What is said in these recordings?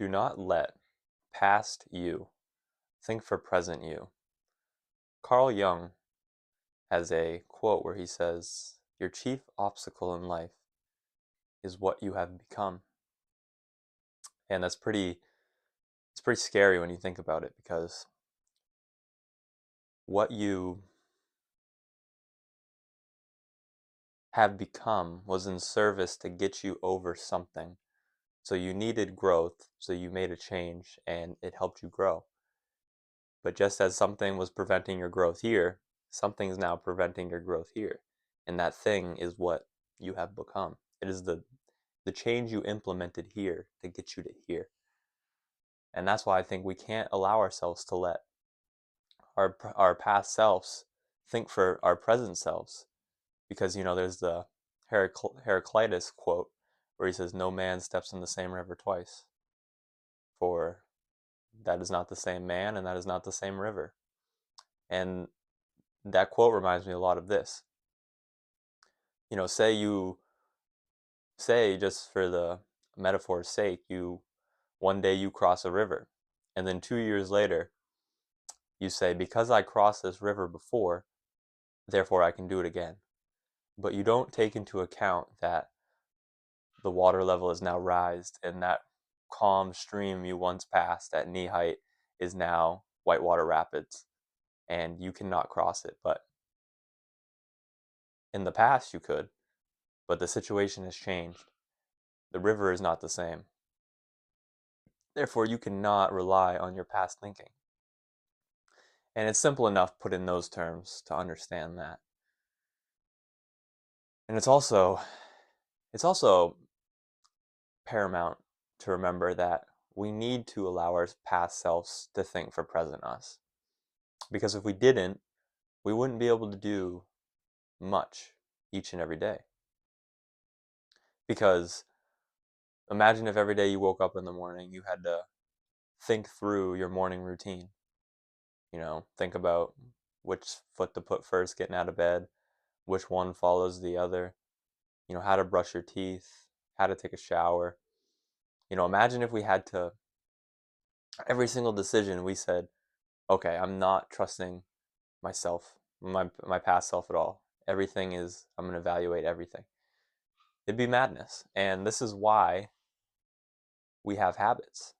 Do not let past you think for present you. Carl Jung has a quote where he says, "Your chief obstacle in life is what you have become." And it's pretty scary when you think about it because what you have become was in service to get you over something. So you needed growth, so you made a change and it helped you grow. But just as something was preventing your growth here, something's now preventing your growth here. And that thing is what you have become. It is the change you implemented here to get you to here. And that's why I think we can't allow ourselves to let our past selves think for our present selves. Because, there's the Heraclitus quote where he says, "No man steps in the same river twice, for that is not the same man and that is not the same river." And that quote reminds me a lot of this. Say just for the metaphor's sake, one day you cross a river, and then 2 years later, you say, "Because I crossed this river before, therefore I can do it again." But you don't take into account that the water level is now rised, and that calm stream you once passed at knee height is now whitewater rapids, and you cannot cross it. But in the past, you could, but the situation has changed. The river is not the same. Therefore, you cannot rely on your past thinking. And it's simple enough put in those terms to understand that. And it's also paramount to remember that we need to allow our past selves to think for present us. Because if we didn't, we wouldn't be able to do much each and every day. Because imagine if every day you woke up in the morning, you had to think through your morning routine. Think about which foot to put first getting out of bed, which one follows the other, how to brush your teeth, how to take a shower. Imagine if we had to, every single decision we said, "Okay, I'm not trusting myself, my past self at all. I'm going to evaluate everything." It'd be madness. And this is why we have habits.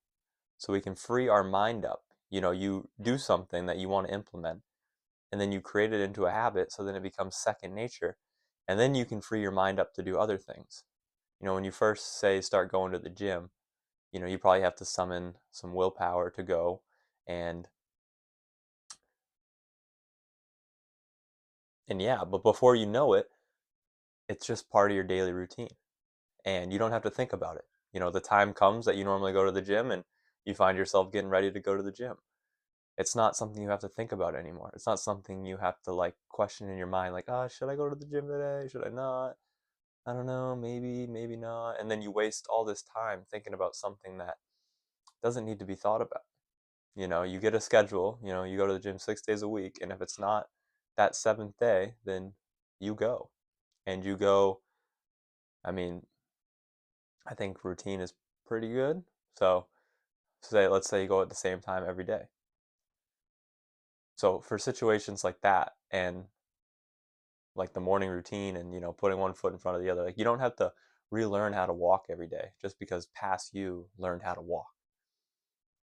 So we can free our mind up. You do something that you want to implement, and then you create it into a habit, so then it becomes second nature. And then you can free your mind up to do other things. When you first say start going to the gym, you probably have to summon some willpower to go. And yeah, but before you know it, it's just part of your daily routine. And you don't have to think about it. The time comes that you normally go to the gym and you find yourself getting ready to go to the gym. It's not something you have to think about anymore. It's not something you have to like question in your mind, like, "Oh, should I go to the gym today? Should I not? I don't know, maybe, maybe not." And then you waste all this time thinking about something that doesn't need to be thought about. You get a schedule, you go to the gym 6 days a week, and if it's not that seventh day, then you go. And you go, I mean, I think routine is pretty good. So let's say you go at the same time every day. So for situations like that, and like the morning routine, and putting one foot in front of the other, like you don't have to relearn how to walk every day just because past you learned how to walk.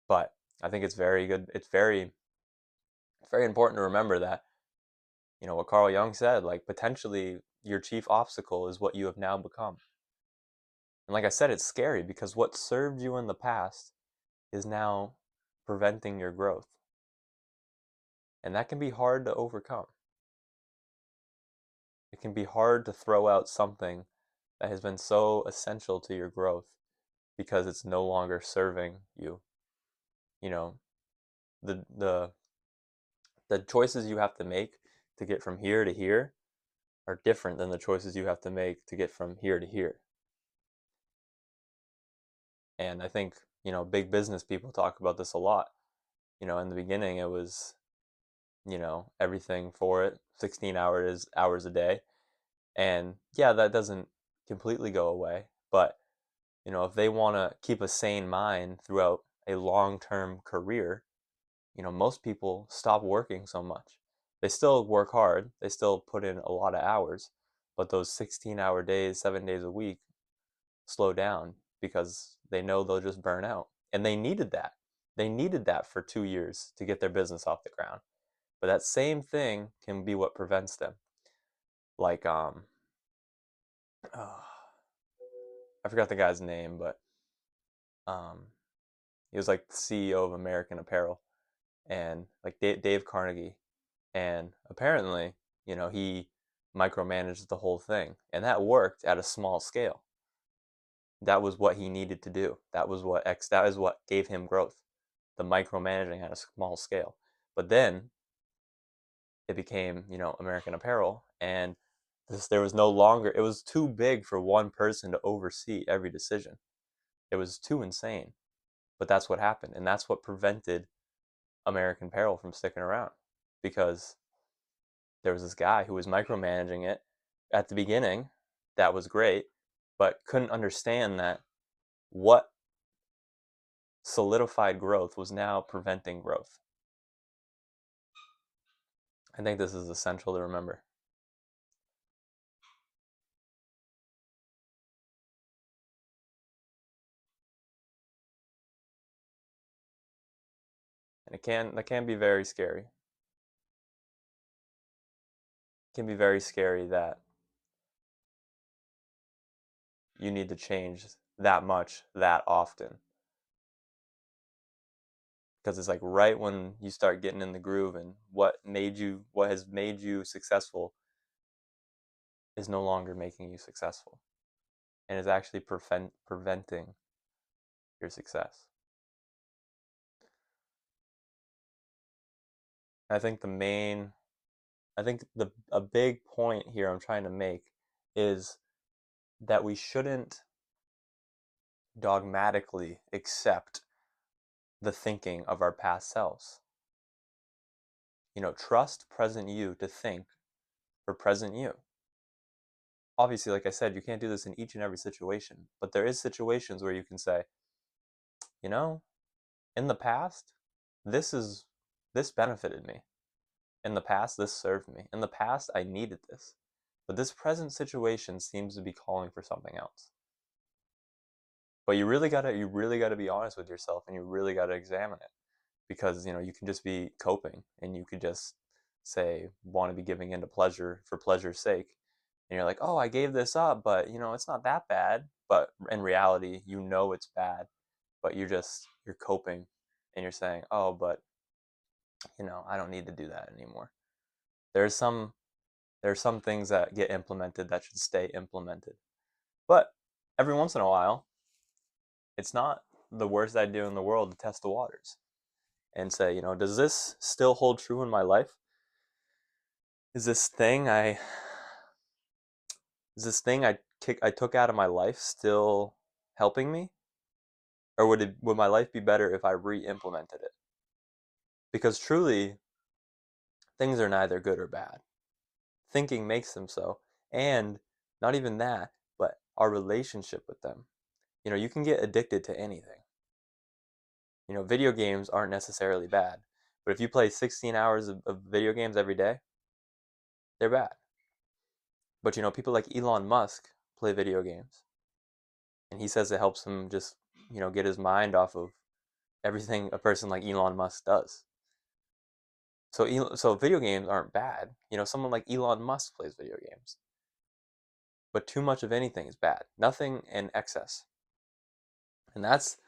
But I think it's very good. It's very important to remember that, what Carl Jung said, like potentially your chief obstacle is what you have now become. And like I said, it's scary because what served you in the past is now preventing your growth. And that can be hard to overcome. It can be hard to throw out something that has been so essential to your growth because it's no longer serving you. You know, the the the choices you have to make to get from here to here are different than the choices you have to make to get from here to here. And I think, big business people talk about this a lot. In the beginning it was, everything for it, 16 hours a day. And yeah, that doesn't completely go away, but If they want to keep a sane mind throughout a long-term career, most people stop working so much. They still work hard, they still put in a lot of hours, but those 16-hour days, 7 days a week slow down because they know they'll just burn out. And they needed that. They needed that for 2 years to get their business off the ground. But that same thing can be what prevents them. Like, oh, I forgot the guy's name, but um, he was like the CEO of American Apparel and like Dave Carnegie. And apparently, he micromanaged the whole thing. And that worked at a small scale. That was what he needed to do. That is what gave him growth. The micromanaging at a small scale. But then it became, American Apparel, and there was no longer, it was too big for one person to oversee every decision. It was too insane. But that's what happened, and that's what prevented American Apparel from sticking around, because there was this guy who was micromanaging it at the beginning. That was great, but couldn't understand that what solidified growth was now preventing growth. I think this is essential to remember. And that can be very scary. It can be very scary that you need to change that much that often, because it's like right when you start getting in the groove, and what has made you successful is no longer making you successful, and is actually preventing your success. I think a big point here I'm trying to make is that we shouldn't dogmatically accept the thinking of our past selves. Trust present you to think for present you. Obviously, like I said, you can't do this in each and every situation, but there is situations where you can say, you know, in the past, this is this benefited me. In the past, this served me. In the past, I needed this. But this present situation seems to be calling for something else. But you really gotta be honest with yourself, and you really gotta examine it, because you can just be coping, and you could just say want to be giving into pleasure for pleasure's sake, and you're like, oh, I gave this up, but it's not that bad. But in reality, it's bad, but you're coping, and you're saying, oh, but I don't need to do that anymore. There's some there's some things that get implemented that should stay implemented. But every once in a while, it's not the worst idea in the world to test the waters and say, does this still hold true in my life? Is this thing I is this thing I took out of my life still helping me? Or would my life be better if I re-implemented it? Because truly, things are neither good or bad. Thinking makes them so. And not even that, but our relationship with them. You can get addicted to anything. Video games aren't necessarily bad. But if you play 16 hours of video games every day, they're bad. But people like Elon Musk play video games. And he says it helps him just, get his mind off of everything a person like Elon Musk does. So video games aren't bad. Someone like Elon Musk plays video games. But too much of anything is bad. Nothing in excess. And this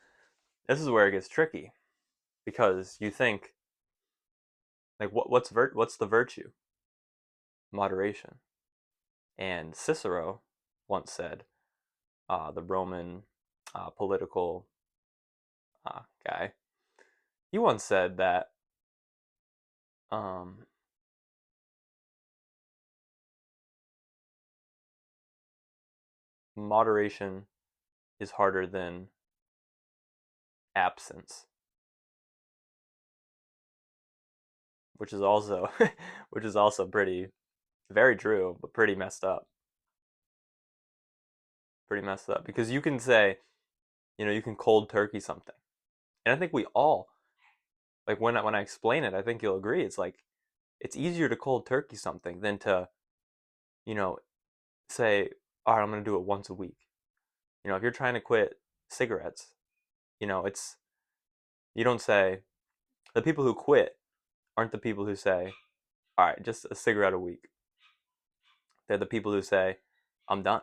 is where it gets tricky, because you think, like, what's the virtue? Moderation. And Cicero once said, the Roman political guy, he once said that um, moderation is harder than absence, which is also which is also pretty very true, but pretty messed up. Pretty messed up, because you can say, You can cold turkey something. And I think we all, like when I explain it, I think you'll agree. It's like it's easier to cold turkey something than to, you know, say, all right, I'm going to do it once a week. If you're trying to quit cigarettes, it's you don't say the people who quit aren't the people who say, all right, just a cigarette a week. They're the people who say, I'm done.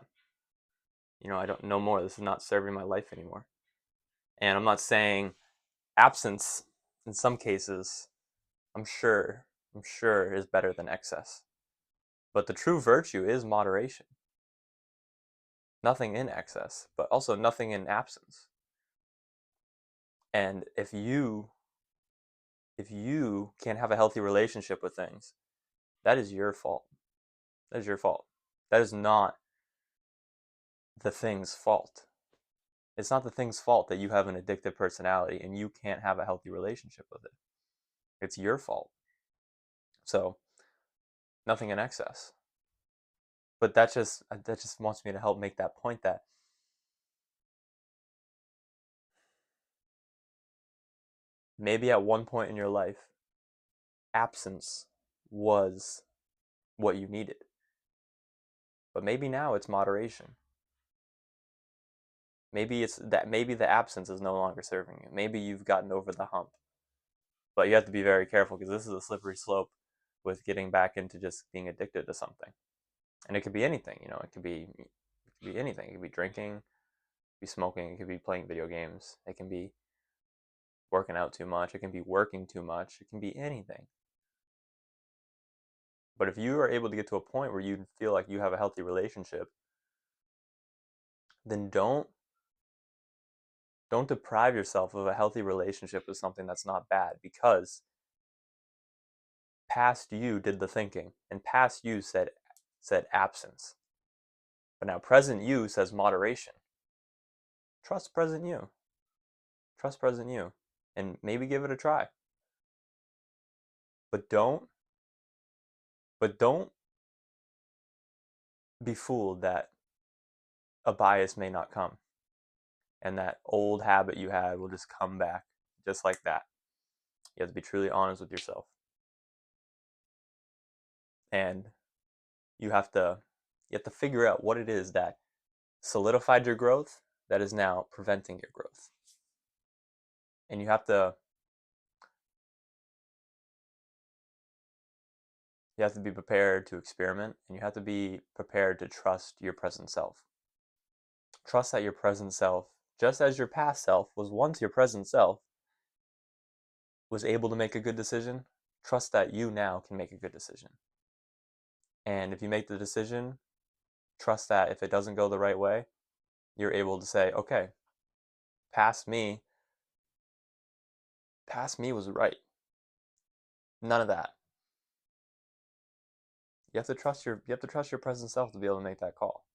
I don't know more. This is not serving my life anymore. And I'm not saying absence in some cases, I'm sure is better than excess. But the true virtue is moderation. Nothing in excess, but also nothing in absence. And if you can't have a healthy relationship with things, that is your fault. That is your fault. That is not the thing's fault. It's not the thing's fault that you have an addictive personality and you can't have a healthy relationship with it. It's your fault. So, nothing in excess. But that just wants me to help make that point that maybe at one point in your life, absence was what you needed. But maybe now it's moderation. Maybe the absence is no longer serving you. Maybe you've gotten over the hump. But you have to be very careful because this is a slippery slope with getting back into just being addicted to something. And it could be anything, it could be anything. It could be drinking, it could be smoking, it could be playing video games, it can be working out too much, it can be working too much, it can be anything. But if you are able to get to a point where you feel like you have a healthy relationship, then don't deprive yourself of a healthy relationship with something that's not bad, because past you did the thinking and past you said absence. But now present you says moderation. Trust present you. Trust present you and maybe give it a try. But don't be fooled that a bias may not come and that old habit you had will just come back just like that. You have to be truly honest with yourself. And you have to figure out what it is that solidified your growth that is now preventing your growth. And you have to be prepared to experiment, and you have to be prepared to trust your present self. Trust that your present self, just as your past self was once your present self, was able to make a good decision. Trust that you now can make a good decision. And if you make the decision, trust that if it doesn't go the right way, you're able to say, okay, past me was right. None of that. You have to trust your present self to be able to make that call.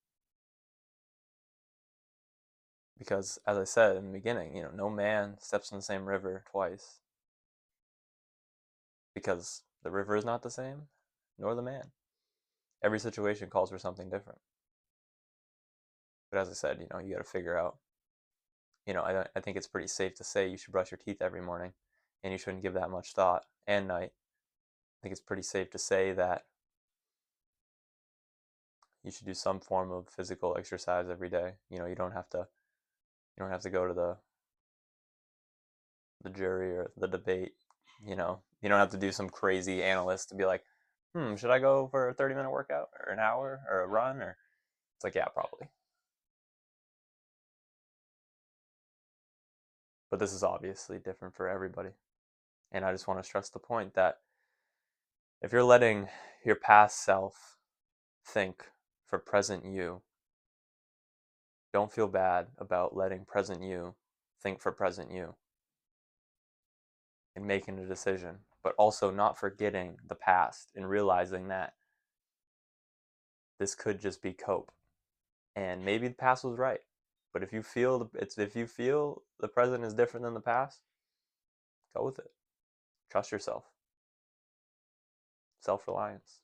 Because as I said in the beginning, no man steps in the same river twice. Because the river is not the same, nor the man. Every situation calls for something different. But as I said, you got to figure out. I think it's pretty safe to say you should brush your teeth every morning, and you shouldn't give that much thought and night. I think it's pretty safe to say that you should do some form of physical exercise every day. You don't have to go to the jury or the debate. You don't have to do some crazy analyst to be like, should I go for a 30-minute workout or an hour or a run? Or it's like, yeah, probably. But this is obviously different for everybody. And I just want to stress the point that if you're letting your past self think for present you, don't feel bad about letting present you think for present you and making a decision, but also not forgetting the past and realizing that this could just be cope. And maybe the past was right. But if you feel the present is different than the past, go with it. Trust yourself. Self-reliance.